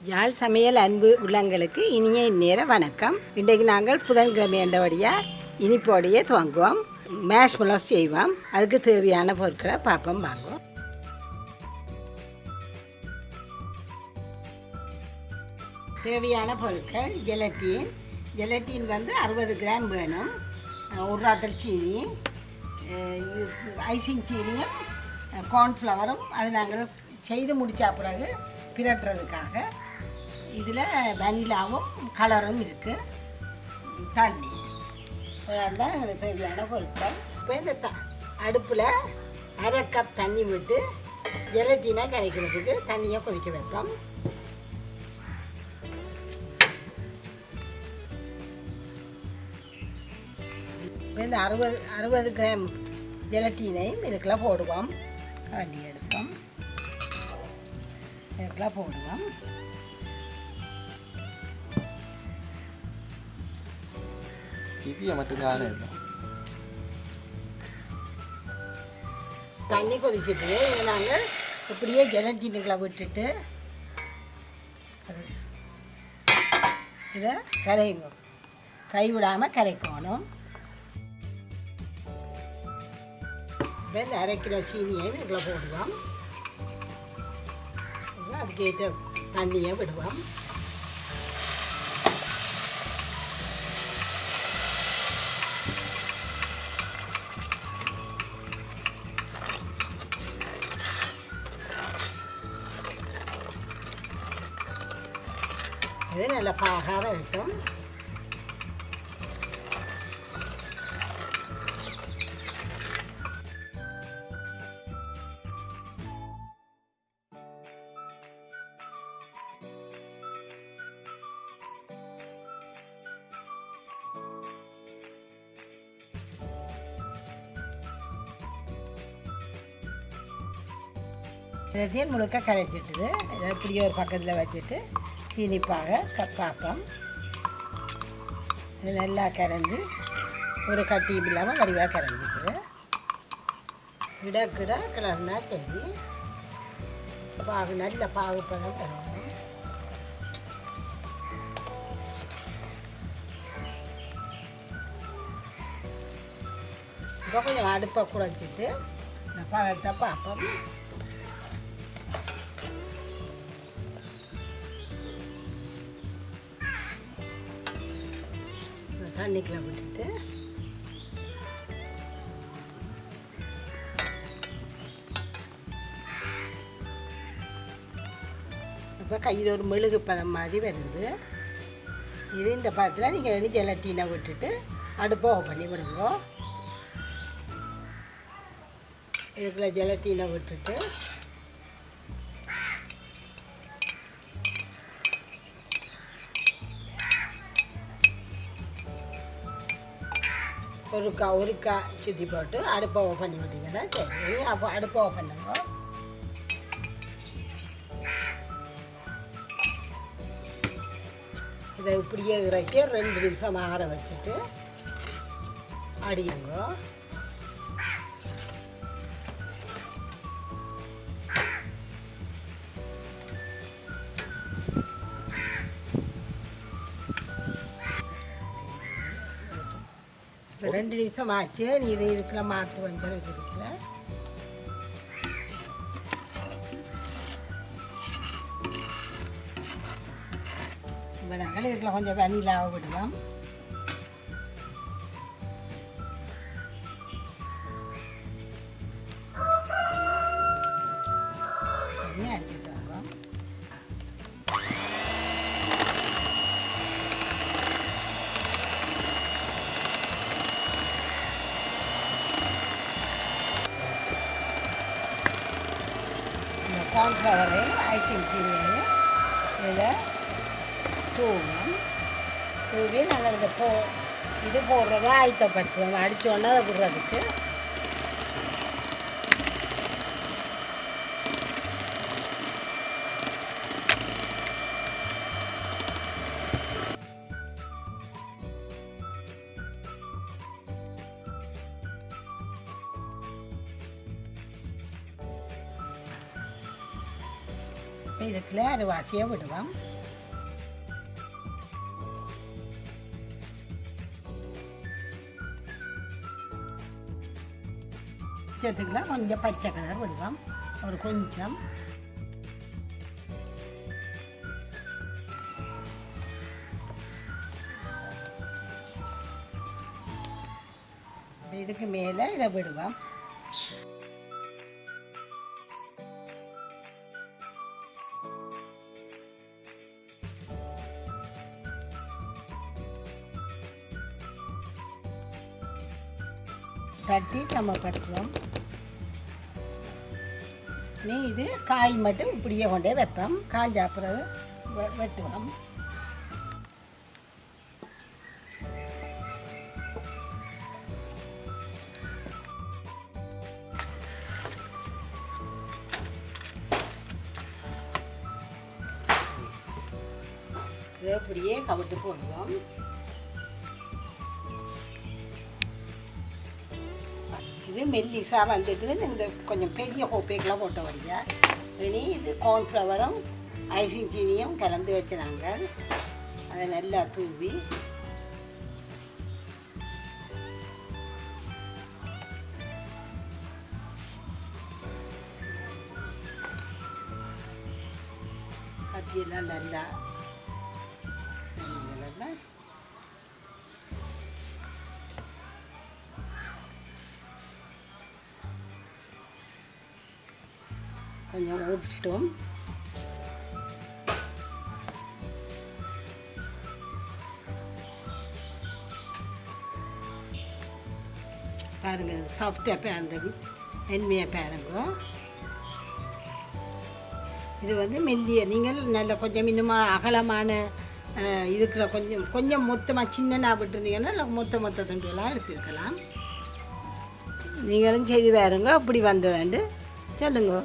யாழ் சமையல் அன்பு உள்ளங்களுக்கு இனிய இந்நேர வணக்கம். இன்றைக்கு நாங்கள் புதன்கிழமை என்றபடியாக இனிப்போடையே துவங்குவோம். மேஷ்மலோஸ் செய்வோம். அதுக்கு தேவையான பொருட்களை பார்ப்போம் வாங்குவோம். தேவையான பொருட்கள் ஜெலட்டின் வந்து 60 கிராம் வேணும். ஒரு ராத்தல் சீனி, ஐசிங் சீனியும் கார்ன்ஃப்ளவரும் அது நாங்கள் செய்து முடித்த பிறகு பிரட்டுறதுக்காக. இதில் வனிலாவும் கலரும் இருக்குது. தண்ணி அதுதான் எங்களுக்கு தேவையான பொருட்கள். இப்போ இந்த அடுப்பில் 1/2 கப் தண்ணி விட்டு ஜெலட்டினை கரைக்கிறதுக்கு தண்ணியை கொதிக்க வைப்போம். இப்போ இந்த 60 கிராம் ஜெலட்டினையும் இதுக்கெல்லாம் போடுவோம். கரண்டி எடுப்போம், இதுக்கெல்லாம் போடுவோம். தண்ணி கொதிச்சுட்டு இதை நாங்கள் இப்படியே ஜெலட்டினுக்களை விட்டுட்டு இதை கரைங்க, கைவிடாமல் கரைக்கணும். இப்போ இந்த 1/2 கிலோ சீனியை இதுக்குள்ள போடுவோம். அதுக்கேற்ற தண்ணியை விடுவோம். இது நல்லா பாகாக வரட்டும். எல்லாத்தையும் முழுக்க கரைச்சிட்டுது. இதை இப்படியே ஒரு பக்கத்தில் வச்சுட்டு சீனிப்பாக பார்ப்போம். இது நல்லா கரைஞ்சி ஒரு கட்டியும் இல்லாமல் வடிவாக கரைஞ்சிட்டு கிட கிளர்னா சரி பாகு நல்ல பாகுப்பதம் தரணும். இப்போ கொஞ்சம் அடுப்பை குறைச்சிட்டு இந்த பதத்தை பார்ப்போம். தண்ணிக்குள்ள விட்டுட்டு இப்போ கையில் ஒரு மெழுகு பதம் மாதிரி வருது. இது இந்த பதத்தில் நீங்கள் ஜெலட்டினை விட்டுட்டு அடுப்பை ஆஃப் பண்ணி விடுங்க. இதுக்குள்ள ஜெலட்டினை விட்டுட்டு ஒருக்கா சுற்றி போட்டு அடுப்பை ஆஃப் பண்ணி விட்டீங்கன்னா சரி. அப்போ அடுப்பை ஆஃப் பண்ணுங்க. இதை இப்படியே இறக்கி 2 நிமிஷம் ஆற வச்சுட்டு அடியுங்க. இப்போ 2 நிமிஷம் ஆச்சு. நீ இதை இதுக்கெல்லாம் மாற்று வஞ்சல் வச்சுருக்கல. இப்போ நாங்கள் இதுக்குள்ள கொஞ்சம் வனிலாவை விடுவோம். அதையும் அடிச்சுட்டு வாங்க. கார்ன்ஃப்ளவரையும் ஐசிங் சீனியையும் இதில் தூவி நாங்கள் இது போடுறத ஆயத்தப்படுத்துவோம். அடித்தோன்னா அதை விடுறதுக்கு. இதுக்குள்ள அரைவாசியை விடுவோம். பச்சத்துக்குள்ள கொஞ்சம் பச்சை கலர் விடுவோம், ஒரு கொஞ்சம். இதுக்கு மேலே இதை விடுவோம். தட்டி சமப்படுத்துவோம். நீ இது காய் மட்டும் இப்படியே கொண்டே வைப்போம். காஞ்ச அப்புறம் வெட்டுவோம். இதை இப்படியே கவிட்டு போடுவோம். இது மெல்லிசா வந்துட்டு இந்த கொஞ்சம் பெரிய கோப்பைக்கெல்லாம் போட்ட வழியா. இனி இது கார்ன்ஃப்ளவரும் ஐசிங் சீனியும் கலந்து வச்சுனாங்க. அதை நல்லா தூவி கத்தியெல்லாம் நல்லா கொஞ்சம் ஊற்றிட்டோம். பாருங்க சாஃப்டாக அந்த மென்மையாக பாருங்க. இது வந்து மெல்லிய நீங்கள் நல்ல கொஞ்சம் இன்னுமா அகலமான இருக்கிற கொஞ்சம் கொஞ்சம் மொத்தமாக சின்னனாக விட்டுருந்தீங்கன்னா மொத்த துண்டுகளாக எடுத்துருக்கலாம். நீங்களும் செய்து பாருங்க. அப்படி வந்து சொல்லுங்க.